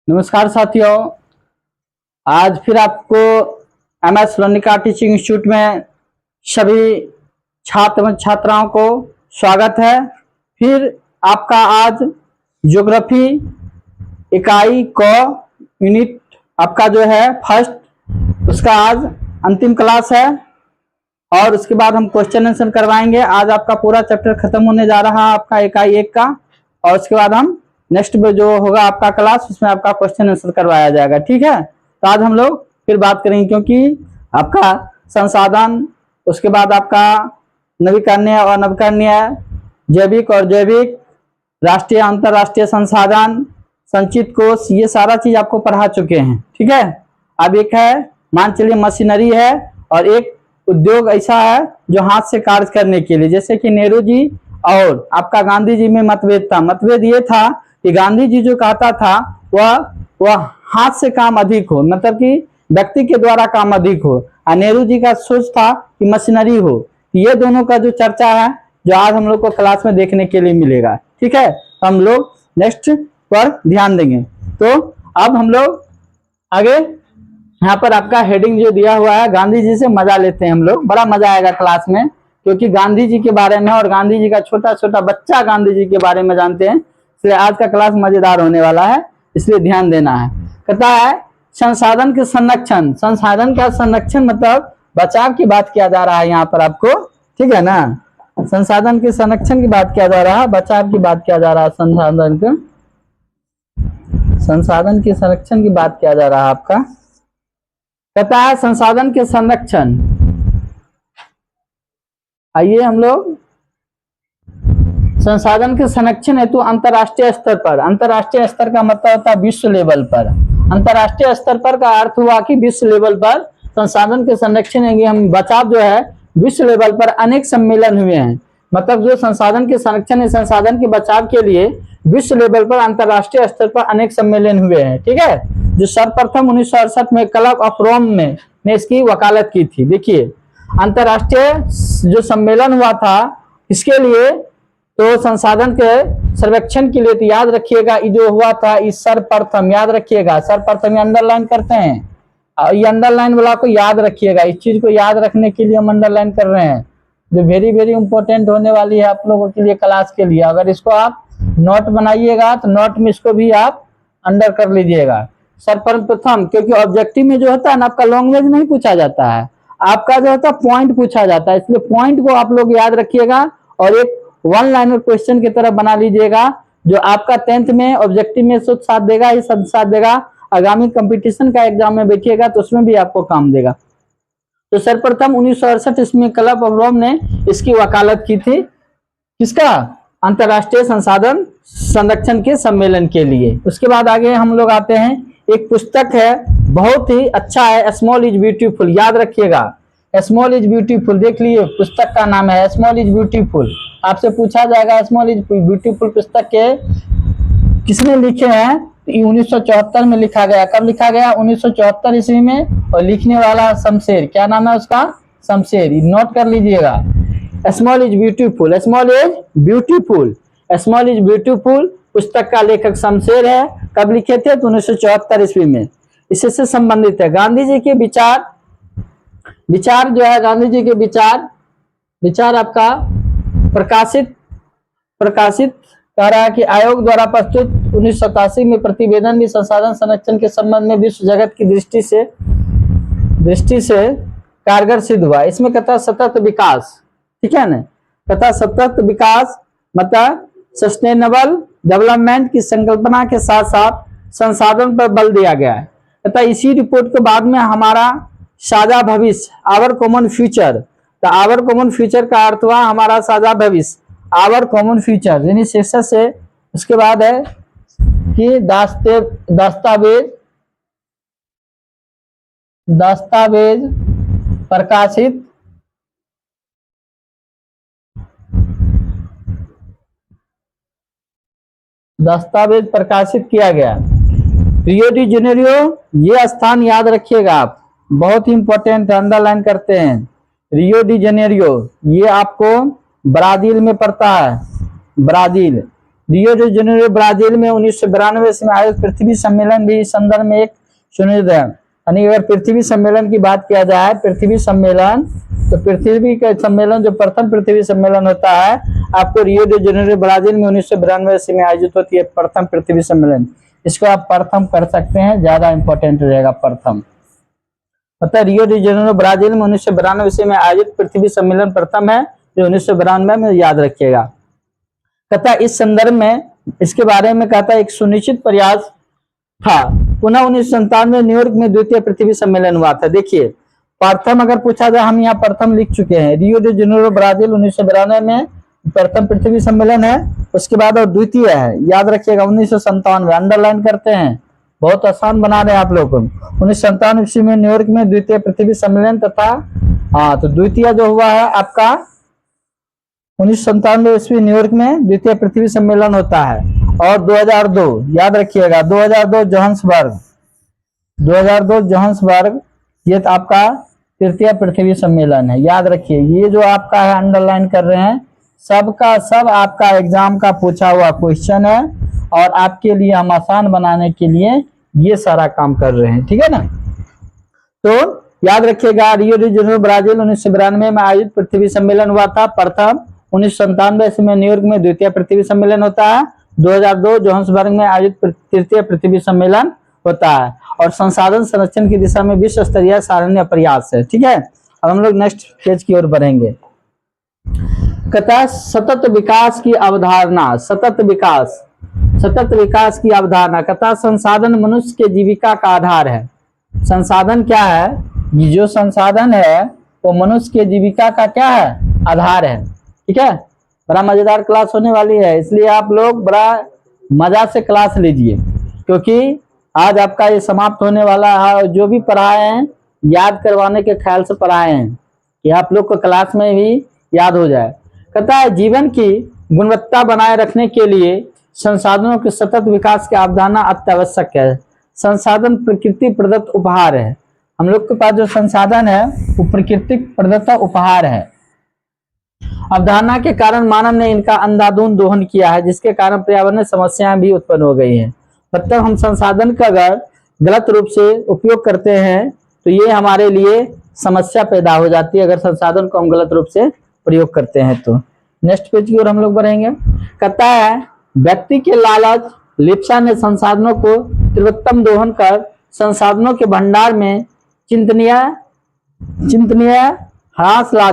नमस्कार साथियों, आज फिर आपको MS लोनिका टीचिंग इंस्टीट्यूट में सभी छात्र व छात्राओं को स्वागत है। फिर आपका आज ज्योग्राफी इकाई को यूनिट आपका जो है फर्स्ट, उसका आज अंतिम क्लास है और उसके बाद हम क्वेश्चन आंसर करवाएंगे। आज आपका पूरा चैप्टर खत्म होने जा रहा है आपका इकाई 1 का, और उसके बाद हम नेक्स्ट में जो होगा आपका क्लास उसमें आपका क्वेश्चन आंसर करवाया जाएगा। ठीक है, तो आज हम लोग फिर बात करेंगे, क्योंकि आपका संसाधन, उसके बाद आपका नवीकरणीय और नवीकरणीय, जैविक और जैविक, राष्ट्रीय अंतरराष्ट्रीय संसाधन, संचित कोष, ये सारा चीज आपको पढ़ा चुके हैं। ठीक है, अब एक है मान चलिए मशीनरी है, और एक उद्योग ऐसा है जो हाथ से कार्य करने के लिए, जैसे कि नेहरू जी और आपका गांधी जी में मतभेद था। मतभेद ये था कि गांधी जी जो कहता था वह हाथ से काम अधिक हो, मतलब कि व्यक्ति के द्वारा काम अधिक हो, और नेहरू जी का सोच था कि मशीनरी हो। ये दोनों का जो चर्चा है जो आज हम लोग को क्लास में देखने के लिए मिलेगा। ठीक है, तो हम लोग नेक्स्ट पर ध्यान देंगे। तो अब हम लोग आगे यहाँ पर आपका हेडिंग जो दिया हुआ है, गांधी जी से मजा लेते हैं हम लोग। बड़ा मजा आएगा क्लास में, क्योंकि गांधी जी के बारे में और गांधी जी का छोटा छोटा बच्चा गांधी जी के बारे में जानते हैं, इसलिए आज का क्लास मजेदार होने वाला है, इसलिए ध्यान देना है। कहता है संसाधन के संरक्षण। संसाधन का संरक्षण मतलब बचाव की बात किया जा रहा है यहाँ पर आपको। ठीक है ना, संसाधन के संरक्षण की बात किया जा रहा है, बचाव की बात किया जा रहा है, संसाधन के संरक्षण की बात किया जा रहा है आपका। कहता है संसाधन के संरक्षण। आइए हम लोग संसाधन के संरक्षण हेतु अंतरराष्ट्रीय स्तर पर, अंतरराष्ट्रीय स्तर का मतलब होता है विश्व लेवल पर। अंतरराष्ट्रीय स्तर पर का अर्थ हुआ कि विश्व लेवल पर संसाधन के संरक्षण हम बचाव जो है विश्व लेवल पर अनेक सम्मेलन हुए हैं। मतलब जो संसाधन के संरक्षण है, संसाधन के बचाव के लिए विश्व लेवल पर अंतरराष्ट्रीय स्तर पर अनेक सम्मेलन हुए हैं। ठीक है, जो सर्वप्रथम 1968 में क्लब ऑफ रोम में ने इसकी वकालत की थी। देखिए, अंतरराष्ट्रीय जो सम्मेलन हुआ था इसके लिए, तो संसाधन के सर्वेक्षण के लिए, तो याद रखिएगा ये जो हुआ था इस सर्वप्रथम, याद रखिएगा सर्वप्रथम, ये अंडरलाइन करते हैं, ये अंडरलाइन वाला को याद रखिएगा। इस चीज को याद रखने के लिए हम अंडरलाइन कर रहे हैं, जो वेरी वेरी इंपॉर्टेंट होने वाली है आप लोगों के लिए क्लास के लिए। अगर इसको आप नोट बनाइएगा तो नोट में इसको भी आप अंडर कर लीजिएगा। सर्वप्रथम, क्योंकि ऑब्जेक्टिव में जो होता है ना आपका लैंग्वेज नहीं पूछा जाता है, आपका जो होता है पॉइंट पूछा जाता है, इसलिए पॉइंट को आप लोग याद रखिएगा और एक वन लाइनर क्वेश्चन की तरह बना लीजिएगा, जो आपका 10th में ऑब्जेक्टिव में शुद्ध साथ देगा, ये सब साथ देगा। आगामी कंपटीशन का एग्जाम में बैठिएगा तो उसमें भी आपको काम देगा। तो सर्वप्रथम 1968 इसमें क्लब ऑफ रोम ने इसकी वकालत की थी, किसका? अंतरराष्ट्रीय संसाधन संरक्षण के सम्मेलन के लिए। उसके बाद आगे हम लोग आते हैं, एक पुस्तक है बहुत ही अच्छा है, स्मॉल इज ब्यूटीफुल, याद रखिएगा, स्मॉल इज ब्यूटीफुल। देख लिए, पुस्तक का नाम है स्मॉल इज ब्यूटीफुल। आपसे पूछा जाएगा स्मॉल इज ब्यूटीफुल पुस्तक के किसने लिखे हैं? 1974 में लिखा गया। कब लिखा गया? 1974 ईस्वी में। और लिखने वाला शमशेर, क्या नाम है उसका? शमशेर, नोट कर लीजिएगा। Small is beautiful, small is beautiful, small is beautiful पुस्तक का लेखक शमशेर है। कब लिखे थे? तो 1974 ईस्वी में। इससे संबंधित है गांधी जी के विचार जो है, गांधी जी के विचार आपका प्रकाशित कह रहा है कि आयोग द्वारा प्रस्तुत 1987 में प्रतिवेदन भी संसाधन संरक्षण के संबंध में विश्व जगत की दृष्टि से कारगर सिद्ध हुआ। इसमें कहता सतत विकास, ठीक है ना, कहता सतत विकास मतलब सस्टेनेबल डेवलपमेंट की संकल्पना के साथ साथ संसाधन पर बल दिया गया है। कहता इसी रिपोर्ट के बाद में हमारा साझा भविष्य, आवर कॉमन फ्यूचर, तो आवर कॉमन फ्यूचर का अर्थ हुआ हमारा साझा भविष्य, आवर कॉमन फ्यूचर, यानी शीर्षक से। उसके बाद है कि दस्तावेज प्रकाशित किया गया। रियो डी जेनेरियो, ये स्थान याद रखिएगा आप, बहुत ही इंपॉर्टेंट, अंडरलाइन करते हैं। रियो डी जेनेरियो ये आपको ब्राजील में पड़ता है, Brazil. Rio de Janeiro Brazil में 1992 में आयोजित पृथ्वी सम्मेलन भी इस संदर्भ में एक सुनिश्चित है। यानी अगर पृथ्वी सम्मेलन की बात किया जाए, पृथ्वी सम्मेलन, तो पृथ्वी का सम्मेलन जो प्रथम पृथ्वी सम्मेलन होता है आपको रियो डी जेनेरो ब्राजील में 1992 में आयोजित होती है प्रथम पृथ्वी सम्मेलन। इसको आप प्रथम कर सकते हैं, ज्यादा इंपॉर्टेंट रहेगा प्रथम। मतलब रियो डी जेनेरो ब्राजील में 1992 में आयोजित पृथ्वी सम्मेलन प्रथम है, जो 1992 में याद रखिएगा। कहता इस संदर्भ में इसके बारे में कहता एक सुनिश्चित प्रयास था। पुनः 1997 में न्यूयॉर्क में द्वितीय पृथ्वी सम्मेलन हुआ था। देखिए प्रथम अगर पूछा जाए, हम यहाँ प्रथम लिख चुके हैं, रियो डी जेनेरो ब्राजील 1992 में प्रथम पृथ्वी सम्मेलन है। उसके बाद और द्वितीय है, याद रखिएगा 1997, अंडरलाइन करते हैं, बहुत आसान बना रहे हैं आप लोग को। 1997 ईस्वी में न्यूयॉर्क में द्वितीय पृथ्वी सम्मेलन तथा तो द्वितीय जो हुआ है आपका 1997 ईस्वी न्यूयॉर्क में द्वितीय पृथ्वी सम्मेलन होता है। और 2002 याद रखिएगा, 2002 जोहान्सबर्ग ये तो आपका तृतीय पृथ्वी सम्मेलन है। याद रखिए ये जो आपका है अंडरलाइन कर रहे हैं, सबका सब आपका एग्जाम का पूछा हुआ क्वेश्चन है और आपके लिए हम आसान बनाने के लिए ये सारा काम कर रहे हैं, ठीक है ना। तो याद रखिएगा रियो डी जेनेरो ब्राजील 1992 में आयोजित पृथ्वी सम्मेलन हुआ था प्रथम। 1997 में न्यूयॉर्क में द्वितीय पृथ्वी सम्मेलन होता है। 2002 जोहान्सबर्ग में आयोजित तृतीय पृथ्वी सम्मेलन होता है। और संसाधन संरक्षण की दिशा में विश्व स्तरीय सराहनीय प्रयास है, ठीक है। अब हम लोग नेक्स्ट पेज की ओर बढ़ेंगे। कहता है सतत विकास की अवधारणा, सतत विकास की अवधारणा। कहता संसाधन मनुष्य के जीविका का आधार है। संसाधन क्या है? ये जो संसाधन है वो मनुष्य के जीविका का क्या है? आधार है, ठीक है। बड़ा मजेदार क्लास होने वाली है, इसलिए आप लोग बड़ा मजा से क्लास लीजिए, क्योंकि आज आपका ये समाप्त होने वाला है। जो भी पढ़ाए हैं याद करवाने के ख्याल से पढ़ाए हैं कि आप लोग को क्लास में भी याद हो जाए। कहता है जीवन की गुणवत्ता बनाए रखने के लिए संसाधनों के सतत विकास की अवधारणा अत्यावश्यक है। संसाधन प्रकृति प्रदत्त उपहार है। हम लोग के पास जो संसाधन है वो प्रकृति प्रदत्त उपहार है। अवधारणा के कारण मानव ने इनका अंधाधुंध दोहन किया है, जिसके कारण पर्यावरण समस्याएं भी उत्पन्न हो गई हैं। मतलब हम संसाधन का अगर गलत रूप से उपयोग करते हैं तो ये हमारे लिए समस्या पैदा हो जाती है, अगर संसाधन को हम गलत रूप से प्रयोग करते हैं तो। नेक्स्ट पेज की ओर हम लोग बढ़ेंगे। कहता है व्यक्ति के लालच लिप्सा ने संसाधनों को तीव्रतम दोहन कर संसाधनों के भंडार में चिंतनीय ह्रास ला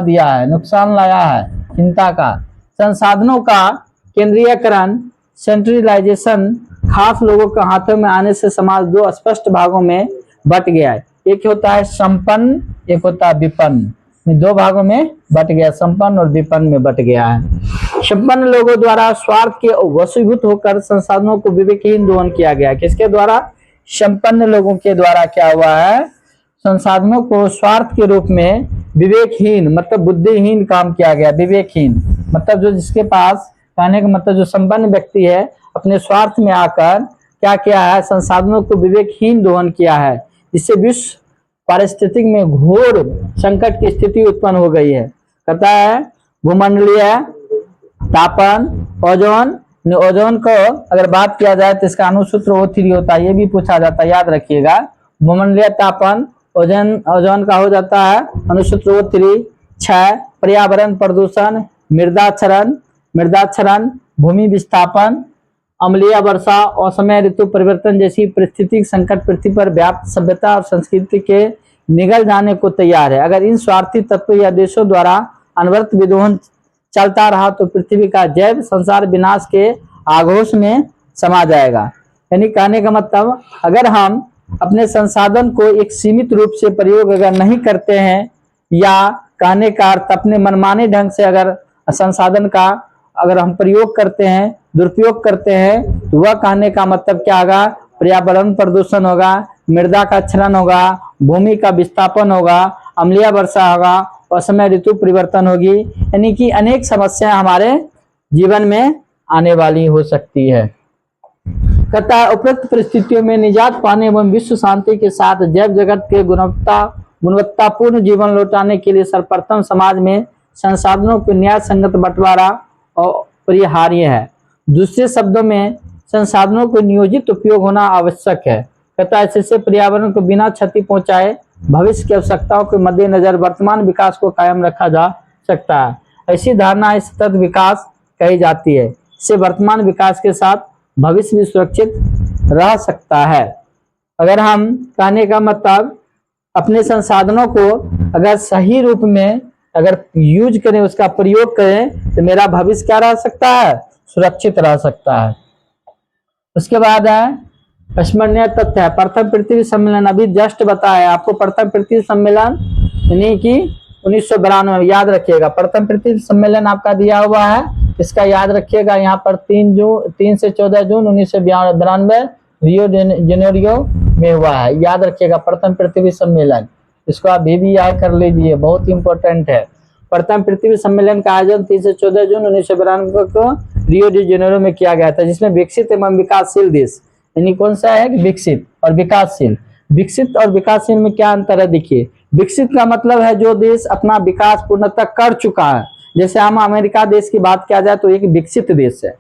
दिया है, नुकसान लाया है, चिंता का। संसाधनों का केंद्रीयकरण सेंट्रलाइजेशन खास लोगों के हाथों में आने से समाज दो स्पष्ट भागों में बट गया है। एक होता है संपन्न, एक होता है विपन्न। दो भागों में बट गया, संपन्न और विपन्न में बट गया है। संपन्न लोगों द्वारा स्वार्थ के वशीभूत होकर संसाधनों को विवेकहीन दोहन किया गया। किसके द्वारा? संपन्न लोगों के द्वारा क्या हुआ है? संसाधनों को स्वार्थ के रूप में विवेकहीन मतलब बुद्धिहीन काम किया गया। विवेकहीन मतलब जो जिसके पास, कहने का मतलब जो संपन्न व्यक्ति है अपने स्वार्थ में आकर क्या किया है? संसाधनों को विवेकहीन दोहन किया है, जिससे विश्व पारिस्थितिक में घोर संकट की स्थिति उत्पन्न हो गई है। कहता है भूमंडलीय तापन, ओजोन को अगर बात किया जाए तो इसका अनुसूत्र O3 होता है, ये भी पूछा जाता है, याद रखिएगा। भूमंडलीय तापन, ओजोन का हो जाता है अनुसूत्र O3। 6 पर्यावरण प्रदूषण, मृदाक्षरण, भूमि विस्थापन, अम्लीय वर्षा, असमय ऋतु परिवर्तन जैसी परिस्थितिक संकट पृथ्वी पर व्याप्त सभ्यता और संस्कृति के निगल जाने को तैयार है। अगर इन स्वार्थी तत्वों या देशों द्वारा अनवरत विद्रोह चलता रहा तो पृथ्वी का जैव संसार विनाश के आघोष में समा जाएगा। यानी कहने का मतलब अगर हम अपने संसाधन को एक सीमित रूप से प्रयोग अगर नहीं करते हैं, या कहने का अर्थ अपने मनमाने ढंग से अगर संसाधन का अगर हम प्रयोग करते हैं, दुरुपयोग करते हैं, तो वह कहने का मतलब क्या होगा? पर्यावरण प्रदूषण होगा, मृदा का क्षरण होगा, भूमि का विस्थापन होगा, अम्लीय वर्षा होगा, असमय ऋतु परिवर्तन होगी। यानी कि अनेक समस्याएं हमारे जीवन में आने वाली हो सकती है। कहता है उपरोक्त परिस्थितियों में निजात पाने एवं विश्व शांति के साथ जैव जगत के गुणवत्तापूर्ण जीवन लौटाने के लिए सर्वप्रथम समाज में संसाधनों को न्याय संगत बंटवारा अपरिहार्य है। दूसरे शब्दों में संसाधनों को नियोजित उपयोग होना आवश्यक है। कहता है इससे पर्यावरण को बिना क्षति पहुंचाए भविष्य की आवश्यकताओं के मद्देनजर वर्तमान विकास को कायम रखा जा सकता है। ऐसी धारणा सतत विकास कही जाती है। इससे वर्तमान विकास के साथ भविष्य भी सुरक्षित रह सकता है। अगर हम कहने का मतलब अपने संसाधनों को अगर सही रूप में अगर यूज करें, उसका प्रयोग करें, तो मेरा भविष्य क्या रह सकता है, सुरक्षित रह सकता है। उसके बाद है स्मरणीय तथ्य है, प्रथम पृथ्वी सम्मेलन अभी जस्ट बताया आपको। प्रथम पृथ्वी सम्मेलन यानी कि 1992 में, याद रखिएगा प्रथम पृथ्वी सम्मेलन आपका दिया हुआ है, इसका याद रखिएगा। यहाँ पर 3 से 14 जून 1992 रियो जेनेरियो में हुआ है, याद रखिएगा प्रथम पृथ्वी सम्मेलन। इसको आप भी याद कर लीजिए, बहुत इंपॉर्टेंट है। प्रथम पृथ्वी सम्मेलन का आयोजन 3 से 14 जून 1992 को रियो डी जेनेरो में किया गया था, जिसमें विकसित एवं विकासशील देश, यानी कौन सा है, विकसित और विकासशील। विकसित और विकासशील में क्या अंतर है, देखिए। विकसित का मतलब है जो देश अपना विकास पूर्णतः कर चुका है। जैसे हम अमेरिका देश की बात किया जाए तो एक विकसित देश है,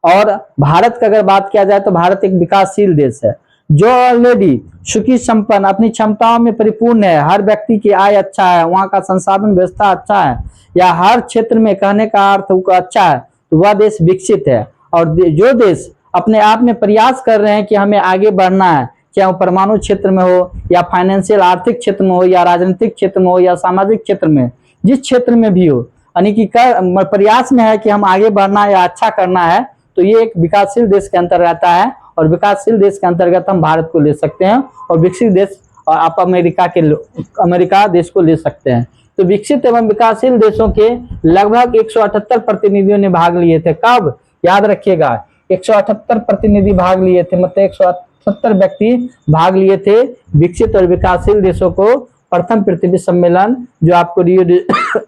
और भारत का अगर बात किया जाए तो भारत एक विकासशील देश है। जो ऑलरेडी सुखी संपन्न अपनी क्षमताओं में परिपूर्ण है, हर व्यक्ति की आय अच्छा है, वहां का संसाधन व्यवस्था अच्छा है, या हर क्षेत्र में कहने का अर्थ अच्छा है, तो वह देश विकसित है। और जो देश अपने आप में प्रयास कर रहे हैं कि हमें आगे बढ़ना है, चाहे वो परमाणु क्षेत्र में हो, या फाइनेंशियल आर्थिक क्षेत्र में हो, या राजनीतिक क्षेत्र में हो, या सामाजिक क्षेत्र में, जिस क्षेत्र में भी हो, यानी कि प्रयास में है कि हम आगे बढ़ना है या अच्छा करना है, तो ये एक विकासशील देश के अंतर्गत आता है। और विकासशील देश के अंतर्गत हम भारत को ले सकते हैं, और विकसित देश आप अमेरिका देश को ले सकते हैं। तो विकसित एवं विकासशील देशों के लगभग 178 प्रतिनिधियों ने भाग लिए थे। कब, याद रखिएगा, 178 प्रतिनिधि भाग लिए थे, मतलब 178 व्यक्ति भाग लिए थे विकसित और विकासशील देशों को प्रथम पृथ्वी सम्मेलन, जो आपको रियो डी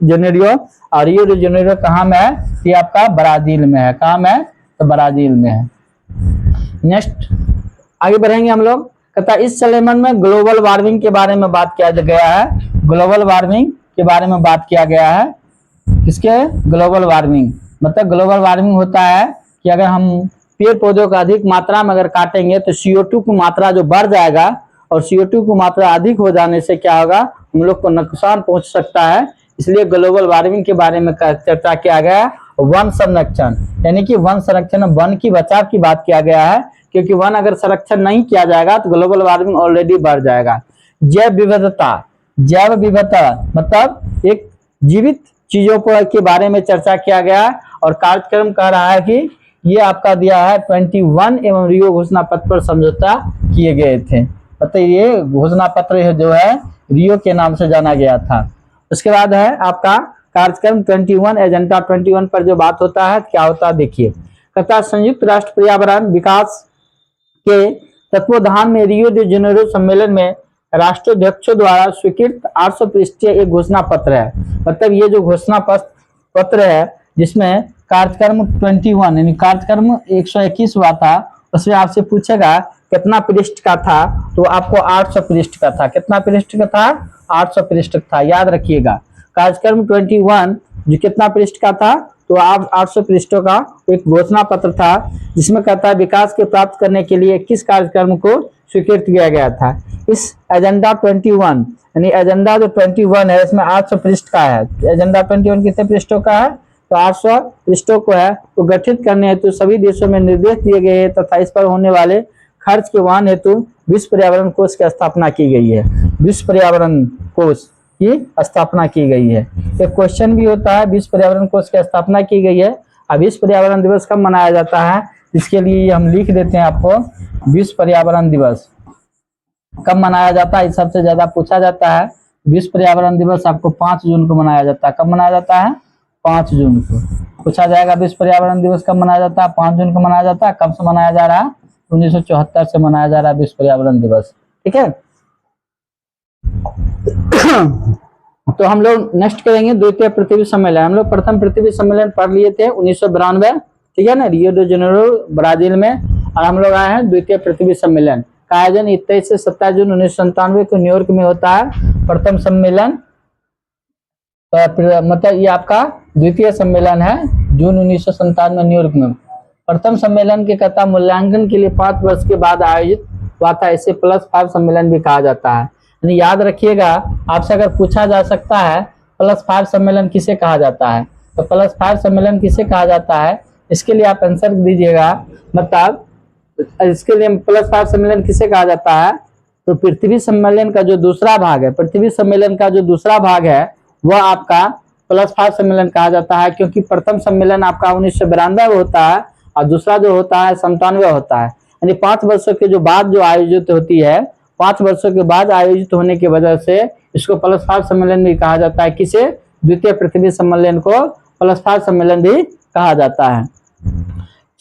जेनेरियो, और रियो डी जेनेरियो कहाँ में है, ये आपका ब्राजील में है। कहाँ में है, तो ब्राजील में है। नेक्स्ट आगे बढ़ेंगे हम लोग। कहता है इस सम्मेलन में ग्लोबल वार्मिंग के बारे में बात किया गया है। ग्लोबल वार्मिंग के बारे में बात किया गया है। किसके, ग्लोबल वार्मिंग, मतलब ग्लोबल वार्मिंग होता है कि अगर हम पेड़ पौधों का अधिक मात्रा में अगर काटेंगे तो CO2 की मात्रा जो बढ़ जाएगा, और CO2 की मात्रा अधिक हो जाने से क्या होगा, हम लोग को नुकसान पहुंच सकता है। इसलिए ग्लोबल वार्मिंग के बारे में चर्चा किया गया। वन संरक्षण, यानी कि वन संरक्षण, वन की बचाव की बात किया गया है, क्योंकि वन अगर संरक्षण नहीं किया जाएगा तो ग्लोबल वार्मिंग ऑलरेडी बढ़ जाएगा। जैव विविधता, जैव विविधता मतलब एक जीवित चीजों के बारे में चर्चा किया गया, और कार्यक्रम कह रहा है कि ये आपका दिया है 21 एवं रियो घोषणा पत्र पर समझौता किए गए थे। मतलब ये घोषणा पत्र जो है रियो के नाम से जाना गया था। उसके बाद है आपका कार्यक्रम 21, एजेंडा 21 पर जो बात होता है क्या होता है, देखिए। कहता संयुक्त राष्ट्र पर्यावरण विकास के तत्वाधान में रियो डी जेनेरो सम्मेलन में राष्ट्राध्यक्षों द्वारा स्वीकृत 800 पृष्ठीय एक घोषणा पत्र है। मतलब ये जो घोषणा पत्र है जिसमें कार्यक्रम 21 यानी कार्यक्रम 121 हुआ था, उसमें आपसे पूछेगा कितना पृष्ठ का था, तो आपको 800 पृष्ठ का था। कितना पृष्ठ का था, 800 पृष्ठ था, याद रखिएगा। कार्यक्रम 21 जो कितना पृष्ठ का था, तो आप 800 पृष्ठों का एक घोषणा पत्र था, जिसमें कहता है विकास के प्राप्त करने के लिए किस कार्यक्रम को स्वीकृत किया गया था। इस एजेंडा 21 यानी एजेंडा जो 21 है इसमें 800 पृष्ठ का है। एजेंडा 21 कितने पृष्ठों का है, तो 800 पृष्ठों को है। तो गठित करने हेतु सभी देशों में निर्देश दिए गए हैं तथा इस पर होने वाले खर्च के वहन हेतु विश्व पर्यावरण कोष की स्थापना की गई है। विश्व पर्यावरण कोष की स्थापना की गई है। एक क्वेश्चन भी होता है, विश्व पर्यावरण कोष की स्थापना की गई है। अब विश्व पर्यावरण दिवस कब मनाया जाता है, इसके लिए हम लिख देते हैं आपको। विश्व पर्यावरण दिवस कब मनाया जाता है, सबसे ज्यादा पूछा जाता है। विश्व पर्यावरण दिवस आपको 5 जून को मनाया जाता है। कब मनाया जाता है, 5 जून को पूछा जाएगा। विश्व पर्यावरण दिवस कब मनाया जाता है, 5 जून को मनाया जाता है। कब से मनाया जा रहा है, 1974 से मनाया जा रहा है विश्व पर्यावरण दिवस। ठीक है। तो हम लोग नेक्स्ट करेंगे द्वितीय पृथ्वी सम्मेलन। हम लोग प्रथम पृथ्वी सम्मेलन पढ़ लिए थे 1992, ठीक है ना, रियो डी जेनेरो ब्राजील में। और हम लोग आए हैं द्वितीय पृथ्वी सम्मेलन का आयोजन 23 से 27 जून 1997 को न्यूयॉर्क में होता है। प्रथम सम्मेलन मतलब ये आपका द्वितीय सम्मेलन है जून 1957 में न्यूयॉर्क में। प्रथम सम्मेलन के कथा मूल्यांकन के लिए 5 वर्ष के बाद आयोजित हुआ था। इसे +5 सम्मेलन भी कहा जाता है। यानी याद रखिएगा, आपसे अगर पूछा जा सकता है +5 सम्मेलन किसे कहा जाता है, तो +5 सम्मेलन किसे कहा जाता है, इसके लिए आप आंसर दीजिएगा। मतलब इसके लिए +5 सम्मेलन किसे कहा जाता है, तो पृथ्वी सम्मेलन का जो दूसरा भाग है, पृथ्वी सम्मेलन का जो दूसरा भाग है वह आपका +5 सम्मेलन कहा जाता है, क्योंकि प्रथम सम्मेलन आपका 1992 होता है और दूसरा जो होता है 97 होता है। यानी 5 वर्षों के जो बाद जो आयोजित होती है, 5 वर्षों के बाद आयोजित होने की वजह से इसको +5 सम्मेलन भी कहा जाता है। किसे? द्वितीय पृथ्वी सम्मेलन को +5 सम्मेलन भी कहा जाता है।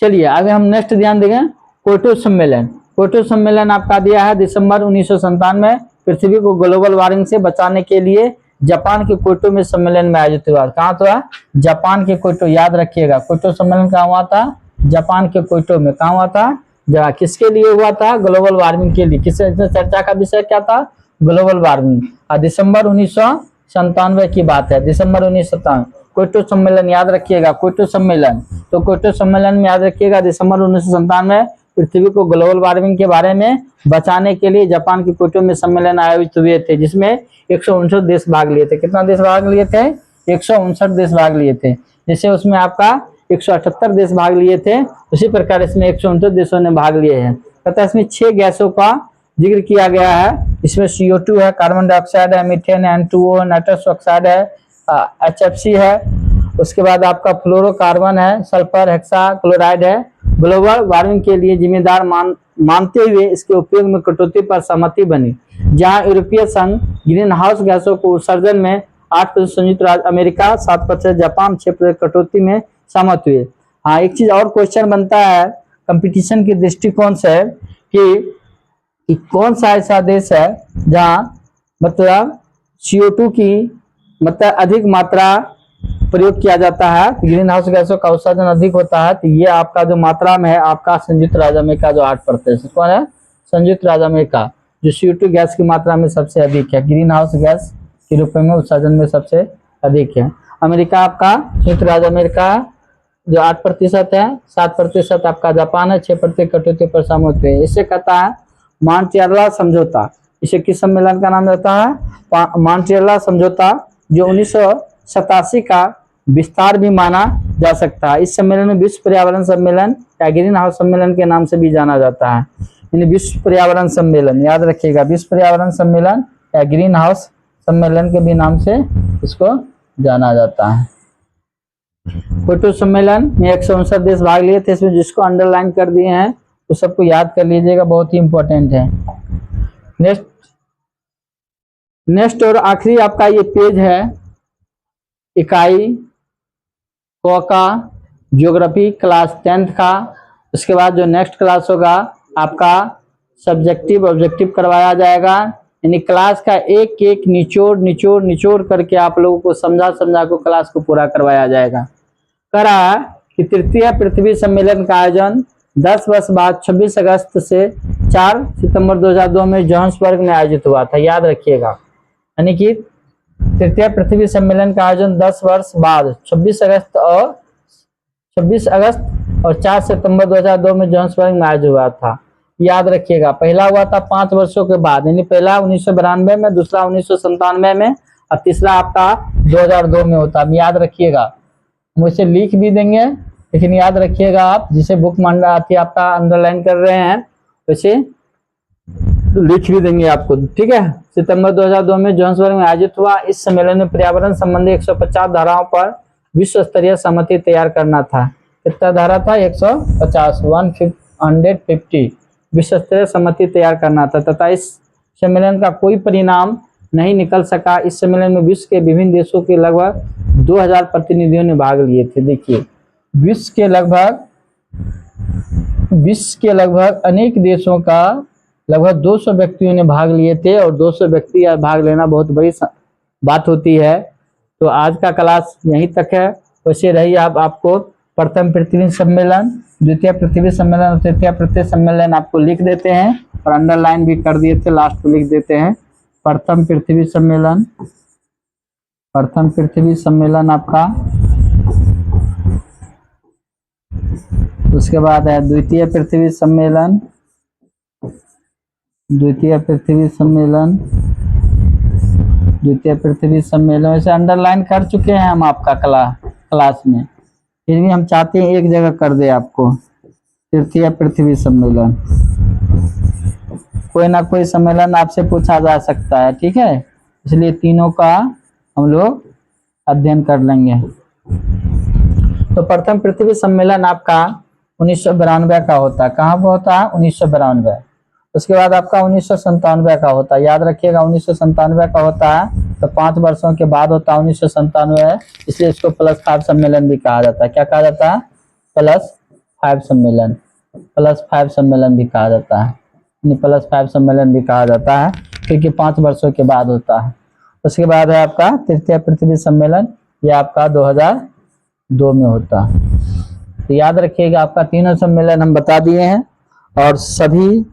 चलिए आगे हम नेक्स्ट ध्यान देंगे, क्योटो सम्मेलन। क्योटो सम्मेलन आपका दिया है दिसंबर 1997 में पृथ्वी को ग्लोबल वार्मिंग से बचाने के लिए जापान के क्योटो में सम्मेलन में आयोजित हुआ। कहाँ हुआ? जापान के क्योटो। याद रखिएगा, क्योटो सम्मेलन कहाँ हुआ था? जापान के क्योटो में। कहाँ हुआ था? किसके लिए हुआ था? ग्लोबल वार्मिंग के लिए। किससे चर्चा का विषय क्या था? Global warming. और दिसंबर 1997 की बात है, दिसंबर 1997 क्योटो सम्मेलन। याद रखिएगा क्योटो सम्मेलन। तो क्योटो सम्मेलन में याद रखिएगा दिसंबर 1997 में पृथ्वी को ग्लोबल वार्मिंग के बारे में बचाने के लिए जापान के क्योटो में सम्मेलन आयोजित हुए थे, जिसमें 159 देश भाग लिए थे। कितना देश भाग लिए थे? 159 देश भाग लिए थे। जैसे उसमें आपका 178 देश भाग लिए थे, उसी प्रकार इसमें 159 देशों ने भाग लिए हैं। तथा इसमें 6 गैसों का जिक्र किया गया है। इसमें CO2 है, कार्बन डाइऑक्साइड है, मीथेन है, N2O, नाइट्रस ऑक्साइड है, HFC है। उसके बाद आपका फ्लोरोकार्बन है, सल्फर हेक्सा क्लोराइड है। ग्लोबल वार्मिंग के लिए जिम्मेदार मानते हुए इसके उपयोग में कटौती पर सहमति बनी, जहां यूरोपीय संघ ग्रीन हाउस गैसों को उत्सर्जन में 8%, संयुक्त राज्य अमेरिका 7%, जापान 6% कटौती में सहमत हुए। हाँ, एक चीज और क्वेश्चन बनता है कंपटीशन के दृष्टिकोण से कि कौन सा ऐसा देश है जहां मतलब CO2 की मतलब अधिक मात्रा प्रयोग किया जाता है, ग्रीन हाउस गैसों का उत्सर्जन अधिक होता है। तो ये आपका जो मात्रा में है आपका संयुक्त राज्य अमेरिका जो 8%। कौन है? संयुक्त राज्य अमेरिका, जो CO2 गैस की मात्रा में सबसे अधिक है, ग्रीन हाउस गैस के रूप में उत्सर्जन में सबसे अधिक है। अमेरिका आपका संयुक्त राज्य अमेरिका जो 8% है, 7% आपका जापान है, 6% कटौती पर सहमत हुए। इसे कहता है मॉन्ट्रियल समझौता। इसे किस सम्मेलन का नाम रहता है? मॉन्ट्रियल समझौता, जो 1987 का विस्तार भी माना जा सकता है। इस सम्मेलन में विश्व पर्यावरण सम्मेलन या ग्रीन हाउस सम्मेलन के नाम से भी जाना जाता है। यानी विश्व पर्यावरण सम्मेलन, याद रखिएगा, विश्व पर्यावरण सम्मेलन या ग्रीन हाउस सम्मेलन के भी नाम से इसको जाना जाता है। क्योटो सम्मेलन में 159 देश भाग लिए थे। इसमें जिसको अंडरलाइन कर दिए हैं तो सबको याद कर लीजिएगा, बहुत ही इंपॉर्टेंट है। नेक्स्ट और आखिरी आपका ये पेज है इकाई क का ज्योग्राफी क्लास 10th का। उसके बाद जो नेक्स्ट क्लास होगा आपका सब्जेक्टिव ऑब्जेक्टिव करवाया जाएगा। यानी क्लास का एक एक निचोड़ करके आप लोगों को समझा को क्लास को पूरा करवाया जाएगा। करा कि तृतीय पृथ्वी सम्मेलन का आयोजन 10 वर्ष बाद 26 अगस्त से 4 सितंबर 2002 में जोहान्सबर्ग में आयोजित हुआ था। याद रखिएगा, यानी कि तृतीय पृथ्वी सम्मेलन का आयोजन 10 वर्ष बाद 26 अगस्त और 4 सितंबर 2002 में जोहान्सबर्ग में आयोजित हुआ था। याद रखिएगा, पहला हुआ था 5 वर्षों के बाद, यानी पहला 1992 में, दूसरा 1997 में और तीसरा आपका 2002 में होता है। याद रखिएगा, मुझसे लिख भी देंगे, लेकिन याद रखिएगा आप जिसे बुक मंडा आती है आपका अंडरलाइन कर रहे हैं वैसे लिख भी देंगे आपको, ठीक है। सितंबर 2002 में जोहान्सबर्ग में आयोजित हुआ। इस सम्मेलन में पर्यावरण संबंधी 150 धाराओं पर विश्व स्तरीय सहमति तैयार करना था। कितना धारा था? 150 विश्व स्तरीय सहमति तैयार करना था, तथा इस सम्मेलन का कोई परिणाम नहीं निकल सका। इस सम्मेलन में विश्व के विभिन्न देशों के लगभग 2000 प्रतिनिधियों ने भाग लिए थे। देखिए, विश्व के लगभग अनेक देशों का लगभग 200 व्यक्तियों ने भाग लिए थे, और 200 व्यक्ति भाग लेना बहुत बड़ी बात होती है। तो आज का क्लास यहीं तक है। वैसे रही आपको प्रथम पृथ्वी सम्मेलन, द्वितीय पृथ्वी सम्मेलन और तृतीय पृथ्वी सम्मेलन आपको लिख देते हैं और अंडरलाइन भी कर दिए थे, लास्ट में लिख देते हैं। प्रथम पृथ्वी सम्मेलन आपका उसके बाद है द्वितीय पृथ्वी सम्मेलन, द्वितीय पृथ्वी सम्मेलन, द्वितीय पृथ्वी सम्मेलन। इसे अंडरलाइन कर चुके हैं हम आपका क्लास में, फिर भी हम चाहते हैं एक जगह कर दे आपको। तृतीय पृथ्वी सम्मेलन, कोई ना कोई सम्मेलन आपसे पूछा जा सकता है, ठीक है, इसलिए तीनों का हम लोग अध्ययन कर लेंगे। तो प्रथम पृथ्वी सम्मेलन आपका 1992 का होता है। कहाँ पर होता है? 1992। उसके बाद आपका 1997 का होता है, याद रखिएगा 1997 का होता है, तो 5 वर्षों के बाद होता है 1997, इसलिए इसको +5 सम्मेलन भी कहा जाता है। क्या कहा जाता है? +5 सम्मेलन, +5 सम्मेलन भी कहा जाता है, +5 सम्मेलन भी कहा जाता है, क्योंकि 5 वर्षों के बाद होता है। उसके बाद है आपका तृतीय पृथ्वी सम्मेलन, यह आपका 2002 में होता है। तो याद रखिएगा आपका तीनों सम्मेलन हम बता दिए हैं, और सभी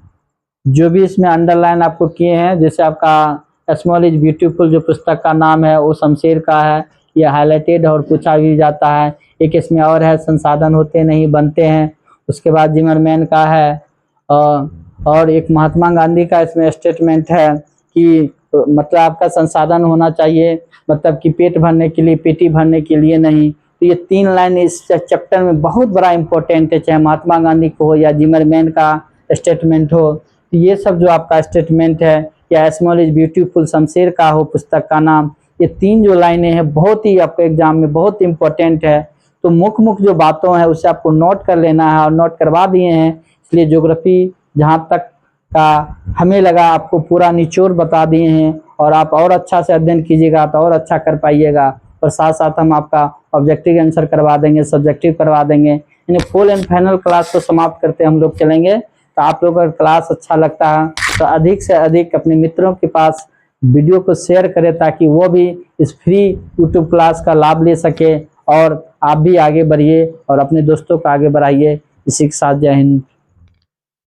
जो भी इसमें अंडरलाइन आपको किए हैं, जैसे आपका स्मॉल इज ब्यूटीफुल जो पुस्तक का नाम है वो शमशेर का है, ये हाईलाइटेड और पूछा भी जाता है। एक इसमें और है संसाधन होते नहीं बनते हैं, उसके बाद जिमरमैन का है, और एक महात्मा गांधी का इसमें स्टेटमेंट है कि मतलब आपका संसाधन होना चाहिए, मतलब कि पेट भरने के लिए, पेटी भरने के लिए नहीं। तो ये 3 लाइन इस चैप्टर में बहुत बड़ा इंपॉर्टेंट है, चाहे महात्मा गांधी को हो या जिमरमैन का स्टेटमेंट हो। तो ये सब जो आपका स्टेटमेंट है, या स्मॉल इज ब्यूटीफुल शमशेर का हो पुस्तक का नाम, ये 3 जो लाइनें हैं बहुत ही आपके एग्जाम में बहुत इंपॉर्टेंट है। तो मुख्य जो बातों है उसे आपको नोट कर लेना है, और नोट करवा दिए हैं, इसलिए ज्योग्राफी जहाँ तक का हमें लगा आपको पूरा निचोड़ बता दिए हैं, और आप और अच्छा से अध्ययन कीजिएगा तो और अच्छा कर पाइएगा। और साथ साथ हम आपका ऑब्जेक्टिव आंसर करवा देंगे, सब्जेक्टिव करवा देंगे, यानी फुल एंड फाइनल क्लास को समाप्त करते हम लोग चलेंगे। तो आप लोगों का क्लास अच्छा लगता है तो अधिक से अधिक अपने मित्रों के पास वीडियो को शेयर करें, ताकि वो भी इस फ्री यूट्यूब क्लास का लाभ ले सके, और आप भी आगे बढ़िए और अपने दोस्तों को आगे बढ़ाइए। इसी के साथ जय हिंद।